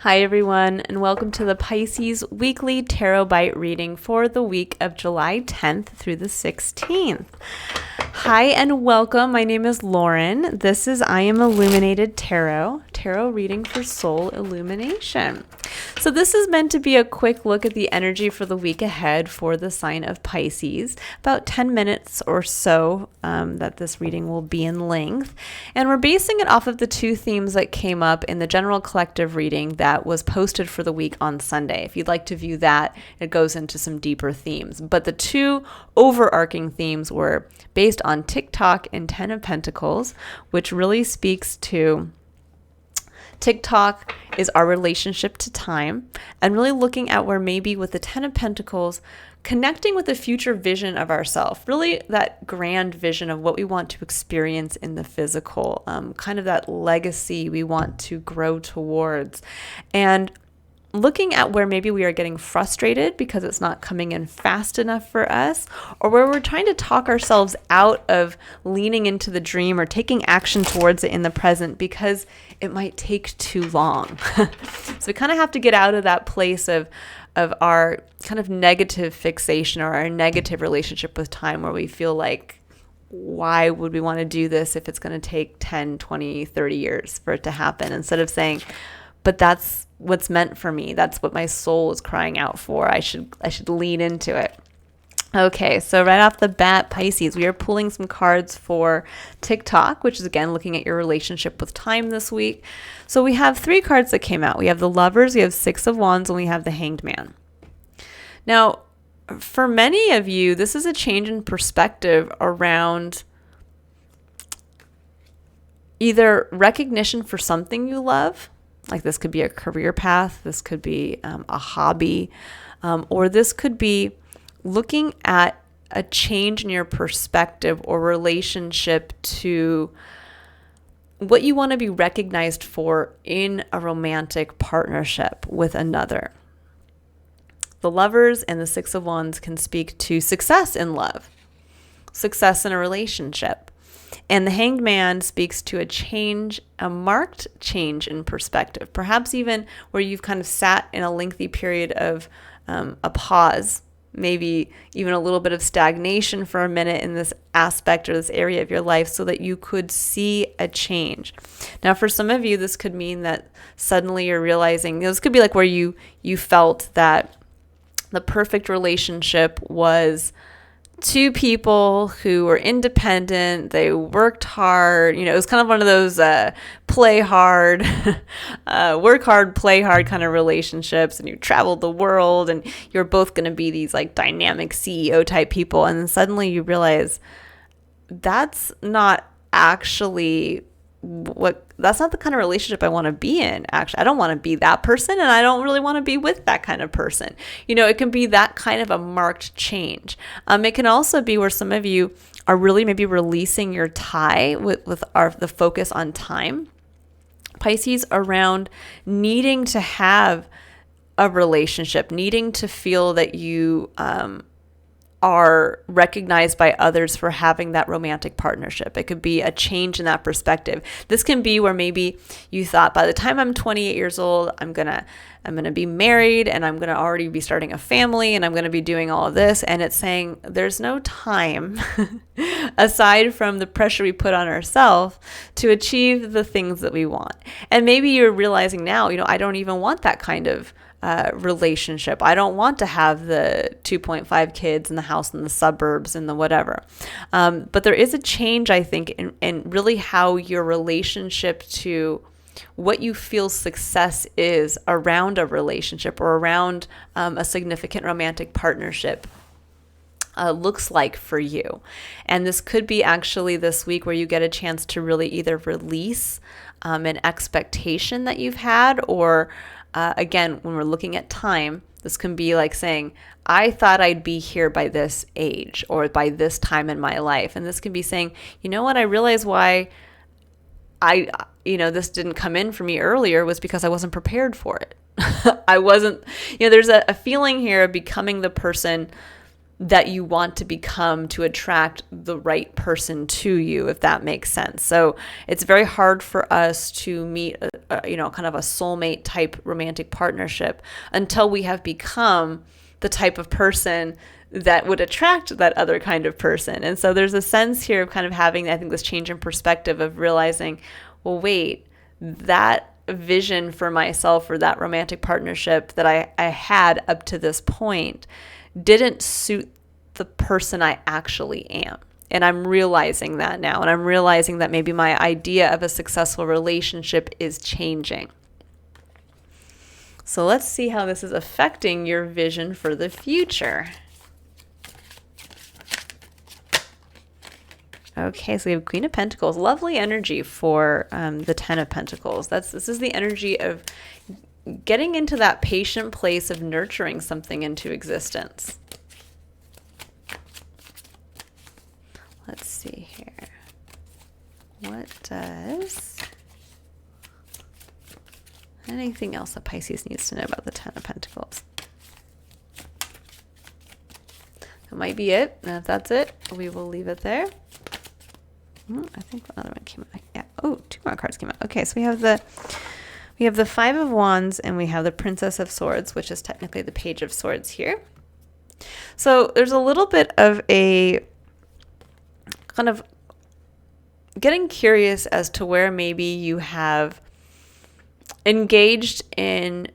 Hi everyone, and welcome to the Pisces Weekly Tarot Bite reading for the week of July 10th through the 16th. Hi and welcome. My name is Lauren. This is I Am Illuminated Tarot reading for soul illumination. So this is meant to be a quick look at the energy for the week ahead for the sign of Pisces, about 10 minutes or so that this reading will be in length. And we're basing it off of the two themes that came up in the general collective reading that was posted for the week on Sunday. If you'd like to view that, it goes into some deeper themes. But the two overarching themes were based on TikTok and 10 of Pentacles, which really speaks to TikTok is our relationship to time, and really looking at where maybe with the 10 of Pentacles, connecting with the future vision of ourselves, really that grand vision of what we want to experience in the physical, kind of that legacy we want to grow towards. And looking at where maybe we are getting frustrated because it's not coming in fast enough for us, or where we're trying to talk ourselves out of leaning into the dream or taking action towards it in the present because it might take too long. So we kind of have to get out of that place of our kind of negative fixation or our negative relationship with time, where we feel like, why would we want to do this if it's going to take 10, 20, 30 years for it to happen? Instead of saying, but that's what's meant for me. That's what my soul is crying out for. I should lean into it. Okay, so right off the bat, Pisces, we are pulling some cards for TikTok, which is again looking at your relationship with time this week. So we have three cards that came out. We have the Lovers, we have Six of Wands, and we have the Hanged Man. Now, for many of you, this is a change in perspective around either recognition for something you love, like this could be a career path, this could be a hobby, or this could be looking at a change in your perspective or relationship to what you want to be recognized for in a romantic partnership with another. The Lovers and the Six of Wands can speak to success in love, success in a relationship. And the Hanged Man speaks to a change, a marked change in perspective, perhaps even where you've kind of sat in a lengthy period of a pause, maybe even a little bit of stagnation for a minute in this aspect or this area of your life so that you could see a change. Now, for some of you, this could mean that suddenly you're realizing, this could be like where you felt that the perfect relationship was two people who were independent, they worked hard, it was kind of one of those play hard, work hard, play hard kind of relationships, and you traveled the world and you're both going to be these like dynamic CEO type people, and then suddenly you realize that's not actually that's not the kind of relationship I want to be in. Actually, I don't want to be that person, and I don't really want to be with that kind of person. It can be that kind of a marked change. It can also be where some of you are really maybe releasing your tie with the focus on time. Pisces, around needing to have a relationship, needing to feel that you are recognized by others for having that romantic partnership. It could be a change in that perspective. This can be where maybe you thought, by the time I'm 28 years old, I'm gonna be married, and I'm gonna already be starting a family, and I'm gonna be doing all of this. And it's saying there's no time aside from the pressure we put on ourselves to achieve the things that we want. And maybe you're realizing now, I don't even want that kind of relationship. I don't want to have the 2.5 kids in the house in the suburbs and the whatever. But there is a change, I think, in really how your relationship to what you feel success is around a relationship or around a significant romantic partnership looks like for you. And this could be actually this week where you get a chance to really either release an expectation that you've had, or again, when we're looking at time, this can be like saying, I thought I'd be here by this age or by this time in my life. And this can be saying, you know what, I realize why this didn't come in for me earlier was because I wasn't prepared for it. I wasn't, there's a feeling here of becoming the person that you want to become to attract the right person to you, if that makes sense. So it's very hard for us to meet kind of a soulmate type romantic partnership until we have become the type of person that would attract that other kind of person. And so there's a sense here of kind of having, I think, this change in perspective of realizing, well, wait, that vision for myself or that romantic partnership that I had up to this point didn't suit the person I actually am. And I'm realizing that now. And I'm realizing that maybe my idea of a successful relationship is changing. So let's see how this is affecting your vision for the future. Okay, so we have Queen of Pentacles. Lovely energy for the Ten of Pentacles. This is the energy of getting into that patient place of nurturing something into existence. Let's see here. What does anything else that Pisces needs to know about the Ten of Pentacles? That might be it. And if that's it, we will leave it there. I think another one came out. Yeah. Oh, 2 more cards came out. Okay, so we have the Five of Wands and we have the Princess of Swords, which is technically the Page of Swords here. So there's a little bit of a kind of getting curious as to where maybe you have engaged in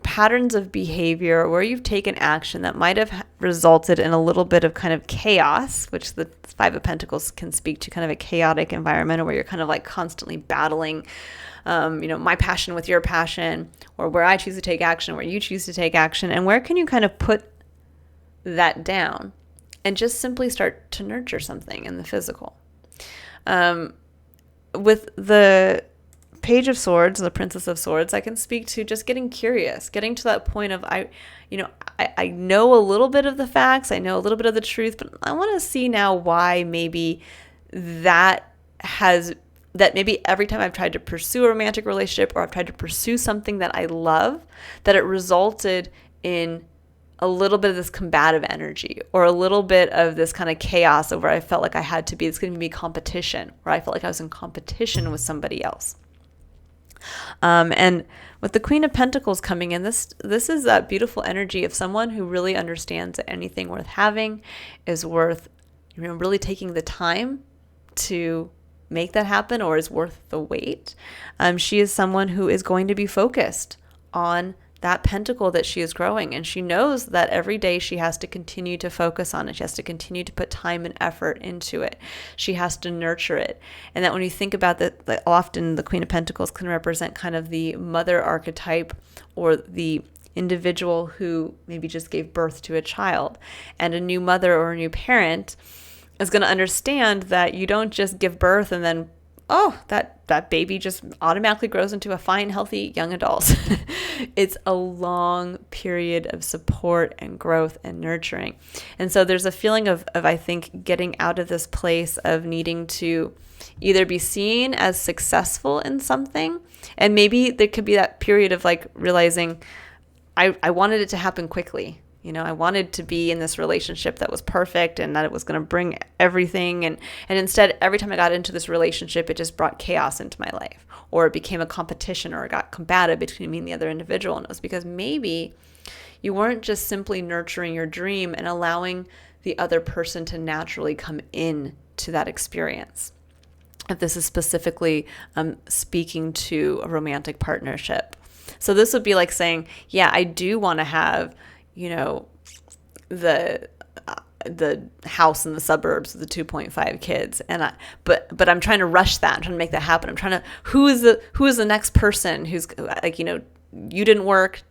patterns of behavior or where you've taken action that might have resulted in a little bit of kind of chaos, which the Five of Pentacles can speak to, kind of a chaotic environment where you're kind of like constantly battling, my passion with your passion, or where I choose to take action, where you choose to take action, and where can you kind of put that down and just simply start to nurture something in the physical. With the Page of Swords, the Princess of Swords, I can speak to just getting curious, getting to that point of, I know a little bit of the facts, I know a little bit of the truth, but I want to see now why maybe that maybe every time I've tried to pursue a romantic relationship or I've tried to pursue something that I love, that it resulted in a little bit of this combative energy or a little bit of this kind of chaos where I felt like I had to be, it's going to be competition, where I felt like I was in competition with somebody else. And with the Queen of Pentacles coming in, this is that beautiful energy of someone who really understands that anything worth having is worth really taking the time to make that happen, or is worth the wait. She is someone who is going to be focused on that pentacle that she is growing, and she knows that every day she has to continue to focus on it. She has to continue to put time and effort into it. She has to nurture it. And that when you think about that, often the Queen of Pentacles can represent kind of the mother archetype, or the individual who maybe just gave birth to a child. And a new mother or a new parent is going to understand that you don't just give birth and then that baby just automatically grows into a fine, healthy young adult. It's a long period of support and growth and nurturing. And so there's a feeling of I think, getting out of this place of needing to either be seen as successful in something, and maybe there could be that period of like realizing I wanted it to happen quickly. I wanted to be in this relationship that was perfect and that it was going to bring everything. And instead, every time I got into this relationship, it just brought chaos into my life, or it became a competition, or it got combative between me and the other individual. And it was because maybe you weren't just simply nurturing your dream and allowing the other person to naturally come in to that experience. If this is specifically speaking to a romantic partnership. So this would be like saying, yeah, I do want to have the house in the suburbs with the 2.5 kids, but I'm trying to rush that. I'm trying to make that happen. I'm trying to, who is the next person who's like, you didn't work,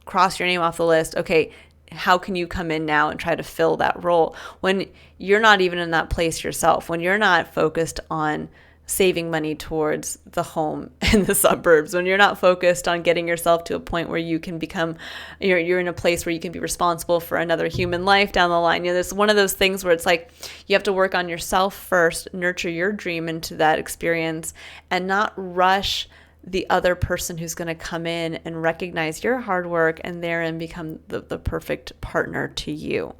cross your name off the list. Okay, how can you come in now and try to fill that role when you're not even in that place yourself, when you're not focused on saving money towards the home in the suburbs, when you're not focused on getting yourself to a point where you can become, you're in a place where you can be responsible for another human life down the line. There's one of those things where it's like you have to work on yourself first, nurture your dream into that experience, and not rush the other person who's going to come in and recognize your hard work and therein become the perfect partner to you.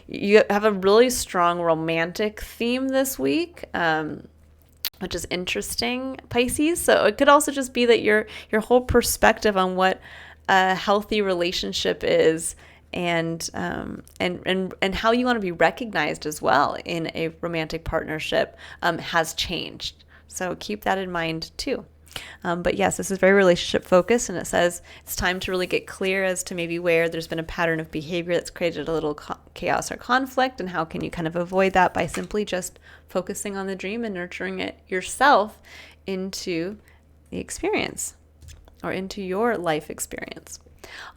You have a really strong romantic theme this week, which is interesting, Pisces. So it could also just be that your whole perspective on what a healthy relationship is and how you want to be recognized as well in a romantic partnership has changed. So keep that in mind too. But yes, this is very relationship focused, and it says it's time to really get clear as to maybe where there's been a pattern of behavior that's created a little chaos or conflict, and how can you kind of avoid that by simply just focusing on the dream and nurturing it yourself into the experience or into your life experience.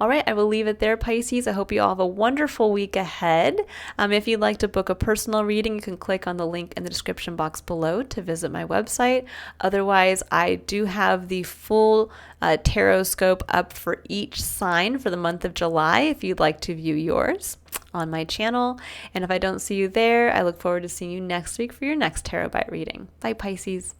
All right, I will leave it there, Pisces. I hope you all have a wonderful week ahead. If you'd like to book a personal reading, you can click on the link in the description box below to visit my website. Otherwise, I do have the full tarot scope up for each sign for the month of July if you'd like to view yours on my channel. And if I don't see you there, I look forward to seeing you next week for your next Tarot Bite reading. Bye, Pisces.